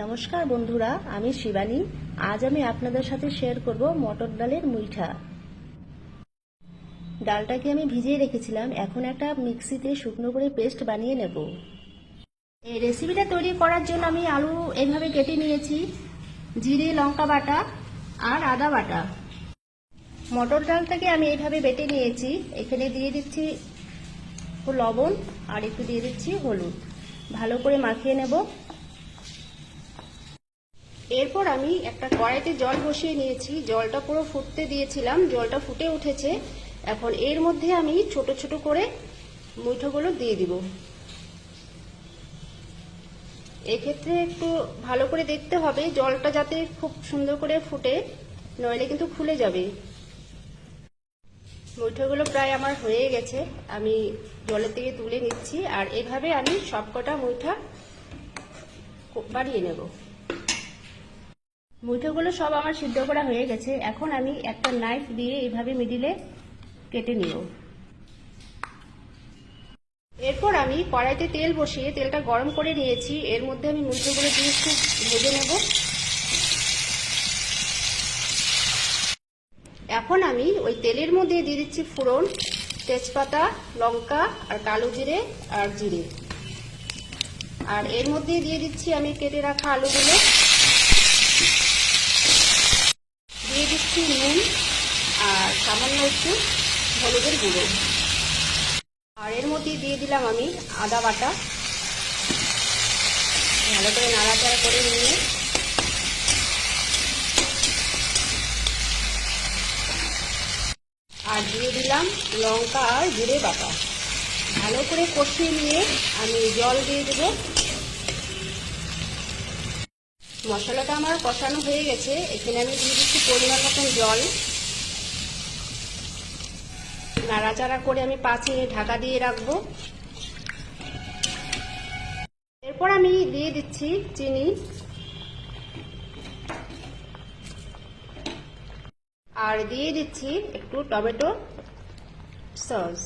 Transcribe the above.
নমস্কার বন্ধুরা, আমি শিবানী। আজ আমি আপনাদের সাথে শেয়ার করব মটর ডালের মুইঠা। ডালটাকে আমি ভিজিয়ে রেখেছিলাম, এখন একটা মিক্সিতে শুকনো করে পেস্ট বানিয়ে নেব। এই রেসিপিটা তৈরি করার জন্য আমি আলু এইভাবে কেটে নিয়েছি, জিরে লঙ্কা বাটা আর আদা বাটা। মটর ডালটাকে আমি এইভাবে বেটে নিয়েছি। এখানে দিয়ে দিচ্ছি লবণ আর একটু দিয়ে দিচ্ছি হলুদ। ভালো করে মাখিয়ে নেব। এরপর আমি একটা কড়াইতে জল বসিয়ে নিয়েছি, জলটা পুরো ফুটতে দিয়েছিলাম, জলটা ফুটে উঠেছে। এখন এর মধ্যে আমি ছোট ছোট করে মুঠোগুলো দিয়ে দিব। এক্ষেত্রে একটু ভালো করে দেখতে হবে জলটা যাতে খুব সুন্দর করে ফুটে, নইলে কিন্তু খুলে যাবে। মুঠোগুলো প্রায় আমার হয়ে গেছে, আমি জলের থেকে তুলে নিচ্ছি। আর এভাবে আমি সবকটা মুঠা বানিয়ে নেব। মুঠোগুলো সব আমার সিদ্ধ করা হয়ে গেছে। এখন আমি একটা নাইফ দিয়ে এইভাবে মিডিলে কেটে নিব। এরপর আমি কড়াইতে তেল বসিয়ে তেলটা গরম করে নিয়েছি। এর মধ্যে আমি মুঠোগুলো দিয়ে একটু ভেজে নেব। এখন আমি ওই তেলের মধ্যে দিয়ে দিচ্ছি ফোড়ন, তেজপাতা, লঙ্কা আর কালো জিরে আর জিরে। আর এর মধ্যে দিয়ে দিচ্ছি আমি কেটে রাখা আলুগুলো, দিয়ে দিচ্ছি নুন আর সামান্য একটু হলুদের গুঁড়ো। আর এর মধ্যে দিয়ে দিলাম আমি আদা বাটা। ভালো করে নাড়াচাড়া করে নিয়ে আর দিয়ে দিলাম লঙ্কা আর জিরে বাটা। ভালো করে কষিয়ে নিয়ে আমি জল দিয়ে দেব। মশলাটা আমার কষানো হয়ে গেছে, এখানে আমি দিয়ে দিচ্ছি পরিমাণ মতন জল। নাড়াচাড়া করে আমি 5 মিনিট ঢাকা দিয়ে রাখবো। এরপর আমি দিয়ে দিচ্ছি চিনি আর দিয়ে দিচ্ছি একটু টমেটো সস।